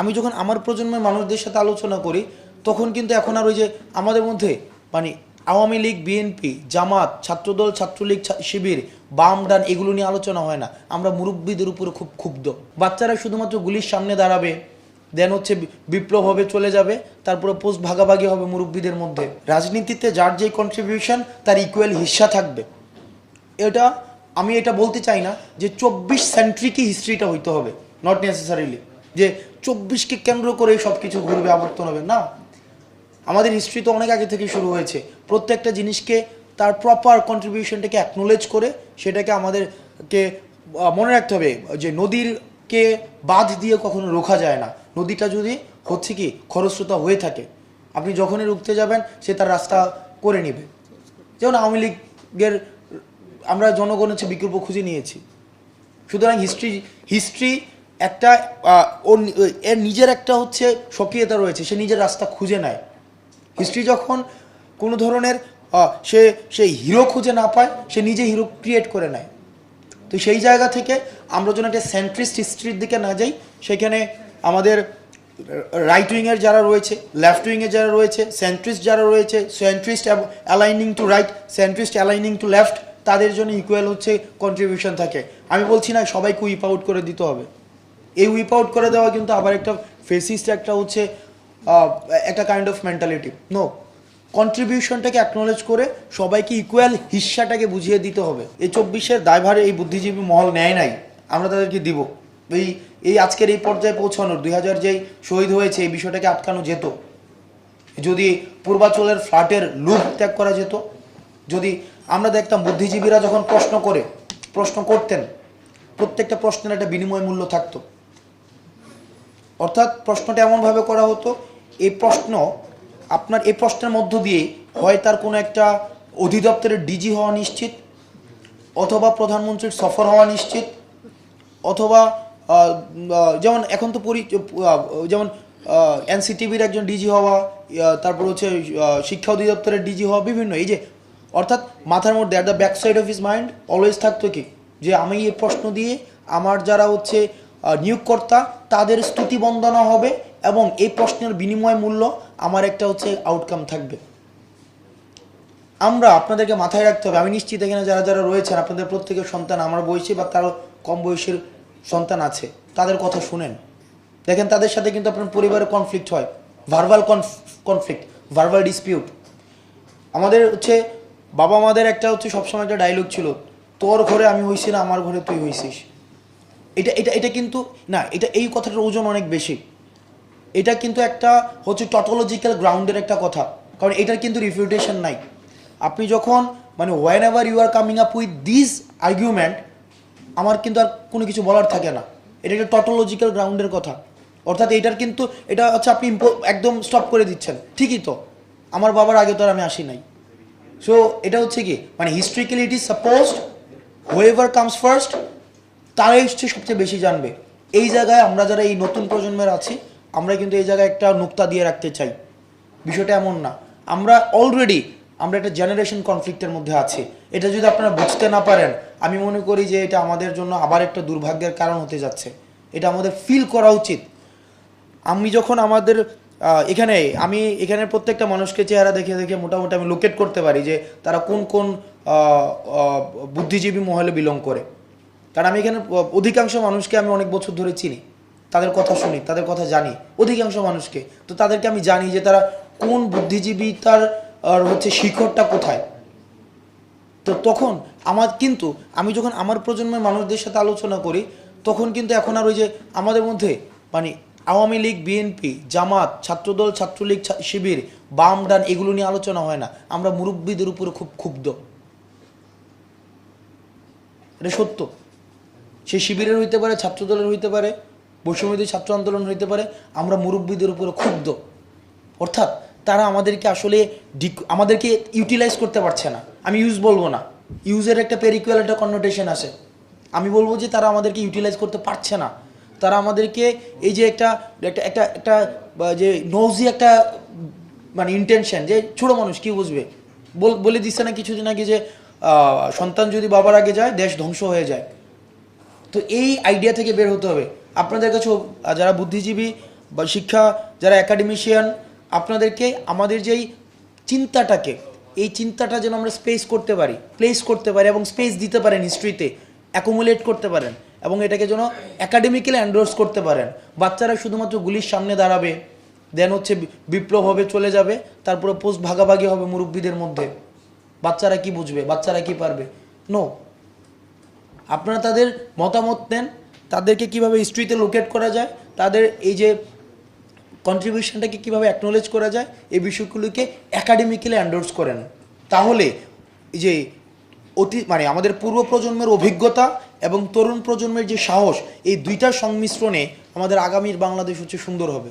আমি যখন আমার প্রজন্মের মানুষদের সাথে আলোচনা করি তখন কিন্তু এখন আর ওই যে আমাদের মধ্যে মানে আওয়ামী লীগ, বিএনপি, জামাত, ছাত্রদল, ছাত্রলীগ, শিবির, বাম ডান এগুলো নিয়ে আলোচনা হয় না। আমরা মুরব্বীদের উপরে খুব ক্ষুব্ধ। বাচ্চারা শুধুমাত্র গুলির সামনে দাঁড়াবে, দেন হচ্ছে বিপ্লব হবে, চলে যাবে, তারপরে পোস্ট ভাগাভাগি হবে মুরব্বীদের মধ্যে। রাজনীতিতে যার যে কন্ট্রিবিউশন তার ইকুয়াল হিস্সা থাকবে। আমি এটা বলতে চাই না যে 24 সেন্ট্রিকই হিস্ট্রিটা হইতে হবে, নট নেসেসারিলি যে 24কে কেন্দ্র করে সব কিছু ঘুরবে, আবর্তন হবে না। আমাদের হিস্ট্রি তো অনেক আগে থেকে শুরু হয়েছে। প্রত্যেকটা জিনিসকে তার প্রপার কন্ট্রিবিউশনটাকে অ্যাকনোলেজ করে সেটাকে আমাদেরকে মনে রাখতে হবে যে নদীরকে বাঁধ দিয়ে কখনো রোখা যায় না। নদীটা যদি হচ্ছে কি খরস্রোতা হয়ে থাকে, আপনি যখনই রুখতে যাবেন সে তার রাস্তা করে নেবে। যেমন আওয়ামী লীগের আমরা জনগণ হচ্ছে বিকল্প খুঁজে নিয়েছি। সুতরাং হিস্ট্রি একটা এর নিজের একটা হচ্ছে স্বকীয়তা রয়েছে, সে নিজের রাস্তা খুঁজে নেয়। হিস্ট্রি যখন কোনো ধরনের সে হিরো খুঁজে না পায়, সে নিজে হিরো ক্রিয়েট করে নেয়। তো সেই জায়গা থেকে আমরা যেন একটা সেন্ট্রিস্ট হিস্ট্রির দিকে না যাই, সেখানে আমাদের রাইট উইংয়ের যারা রয়েছে, লেফট উইংয়ের যারা রয়েছে, সেন্ট্রিস্ট যারা রয়েছে, centrist aligning to right, centrist aligning to left, তাদের জন্য ইকুয়াল হচ্ছে কন্ট্রিবিউশন থাকে। আমি বলছি না সবাইকে উইপ আউট করে দিতে হবে। এই উইপ আউট করে দেওয়া কিন্তু আবার একটা ফেসিস্ট একটা হচ্ছে একটা কাইন্ড অফ মেন্টালিটি। নো, কন্ট্রিবিউশনটাকে অ্যাকনোলেজ করে সবাইকে ইকুয়াল হিস্সাটাকে বুঝিয়ে দিতে হবে। এই 24-এর দায়ভার এই বুদ্ধিজীবী মহল নেয় নাই, আমরা তাদেরকে দিব। এই আজকের এই পর্যায়ে পৌঁছানোর 2000 যেই শহীদ হয়েছে, এই বিষয়টাকে আটকানো যেত যদি পূর্বাঞ্চলের ফ্ল্যাটের লুপ ত্যাগ করা যেত। যদি আমরা দেখতাম বুদ্ধিজীবীরা যখন প্রশ্ন করতেন, প্রত্যেকটা প্রশ্নের একটা বিনিময় মূল্য থাকতো। অর্থাৎ প্রশ্নটা এমনভাবে করা হতো, এই প্রশ্নের মধ্য দিয়ে হয় তার কোনো একটা অধিদপ্তরের ডিজি হওয়া নিশ্চিত, অথবা প্রধানমন্ত্রীর সফর হওয়া নিশ্চিত, অথবা যেমন এখন তো যেমন এনসিটিভির একজন ডিজি হওয়া, তারপর হচ্ছে শিক্ষা অধিদপ্তরের ডিজি হওয়া, বিভিন্ন এই যে অর্থাৎ মাথার মধ্যে at the back side of his mind always থাকতো কি যে আমি এই প্রশ্ন দিয়ে আমার যারা হচ্ছে নিয়োগকর্তা তাদের স্তুতি বন্দনা হবে এবং এই প্রশ্নের বিনিময় মূল্য আমার একটা হচ্ছে আউটকাম থাকবে। আমরা আপনাদেরকে মাথায় রাখতে হবে, আমি নিশ্চিত এখানে যারা যারা রয়েছেন আপনাদের প্রত্যেকের সন্তান আমার বয়সী বা তারও কম বয়সের সন্তান আছে, তাদের কথা শুনেন। দেখেন তাদের সাথে কিন্তু আপনার পরিবারে কনফ্লিক্ট হয়, ভার্বাল কনফ্লিক্ট, ভার্বাল ডিসপিউট। আমাদের হচ্ছে বাবা মাদের একটা হচ্ছে সবসময় একটা ডায়লগ ছিল, তোর ঘরে আমি হইছি না, আমার ঘরে তুই হইছিস। এটা কিন্তু না, এই কথাটার ওজন অনেক বেশি। এটা কিন্তু একটা হচ্ছে টটোলজিক্যাল গ্রাউন্ডের একটা কথা, কারণ এটার কিন্তু রিফিউটেশন নাই। আপনি যখন মানে whenever you are coming up with this argument, আমার কিন্তু আর কোনো কিছু বলার থাকে না। এটা একটা টটোলজিক্যাল গ্রাউন্ডের কথা। অর্থাৎ এটা হচ্ছে আপনি একদম স্টপ করে দিচ্ছেন, ঠিকই তো আমার বাবার আগে তো আর আমি আসি নাই। সো এটা হচ্ছে কি মানে historically it is supposed whoever comes first তারাই হচ্ছে সবচেয়ে বেশি জানবে। এই জায়গায় আমরা যারা এই নতুন প্রজন্মের আছি, আমরা কিন্তু এই জায়গায় একটা নুক্তা দিয়ে রাখতে চাই। বিষয়টা এমন না, আমরা একটা জেনারেশন কনফ্লিক্টের মধ্যে আছি। এটা যদি আপনারা বুঝতে না পারেন, আমি মনে করি যে এটা আমাদের জন্য আবার একটা দুর্ভাগ্যের কারণ হতে যাচ্ছে। এটা আমাদের ফিল করা উচিত। আমি যখন এখানে প্রত্যেকটা মানুষকে চেহারা দেখে দেখে মোটামুটি আমি লোকেট করতে পারি যে তারা কোন কোন বুদ্ধিজীবী মহলে বিলং করে। কারণ আমি এখানে অধিকাংশ মানুষকে আমি অনেক বছর ধরে চিনি, তাদের কথা শুনি, তাদের কথা জানি, অধিকাংশ মানুষকে। তো তাদেরকে আমি জানি যে তারা কোন বুদ্ধিজীবী, তার হচ্ছে শিখরটা কোথায়। তো তখন আমি যখন আমার প্রজন্মের মানুষদের সাথে আলোচনা করি তখন কিন্তু এখন আর ওই যে আমাদের মধ্যে মানে আওয়ামী লীগ, বিএনপি, জামাত, ছাত্রদল, ছাত্রলীগ, শিবির, বাম ডান এগুলো নিয়ে আলোচনা হয় না। আমরা মুরব্বীদের উপরে খুব ক্ষুব্ধ। এটা সত্য। সে শিবিরের হইতে পারে, ছাত্রদলের হইতে পারে, বৈষম্যবিরোধী ছাত্র আন্দোলন হইতে পারে। আমরা মুরব্বীদের উপরে ক্ষুব্ধ। অর্থাৎ তারা আমাদেরকে ইউটিলাইজ করতে পারছে না। আমি ইউজ বলবো না, ইউজের একটা পেরিকুয়াল একটা কননোটেশন আছে। আমি বলবো যে তারা আমাদেরকে ইউটিলাইজ করতে পারছে না। তারা আমাদেরকে এই যে একটা যে নৌজি একটা মানে ইন্টেনশন, যে ছোট মানুষ কি বুঝবে, বলে দিচ্ছে না কিছুদিন আগে যে সন্তান যদি বাবার আগে যায় দেশ ধ্বংস হয়ে যায়। তো এই আইডিয়া থেকে বের হতে হবে। আপনাদের কাছে যারা বুদ্ধিজীবী বা শিক্ষা যারা একাডেমিশিয়ান, আপনাদেরকে আমাদের যেই চিন্তাটাকে, এই চিন্তাটা যেন আমরা স্পেস করতে পারি, প্লেস করতে পারি এবং স্পেস দিতে পারেন, হিস্ট্রিতে অ্যাকুমুলেট করতে পারেন এবং এটাকে যেন একাডেমিক্যালি এন্ডোর্স করতে পারেন। বাচ্চারা শুধুমাত্র গুলির সামনে দাঁড়াবে, দেন হচ্ছে বিপ্লব হবে, চলে যাবে, তারপরে পোস্ট ভাগাভাগি হবে মুরব্বীদের মধ্যে। বাচ্চারা কি বুঝবে, বাচ্চারা কি পারবে? নো, আপনারা তাদের মতামত নেন, তাদেরকে কিভাবে হিস্ট্রিতে লোকেট করা যায়, তাদের এই যে কন্ট্রিবিউশনটাকে কীভাবে অ্যাকনোলেজ করা যায়, এই বিষয়গুলোকে একাডেমিক্যালি এন্ডোর্স করেন। তাহলে এই যে আমাদের পূর্ব প্রজন্মের অভিজ্ঞতা এবং তরুণ প্রজন্মের যে সাহস, এই দুইটার সংমিশ্রণে আমাদের আগামীর বাংলাদেশ হচ্ছে সুন্দর হবে।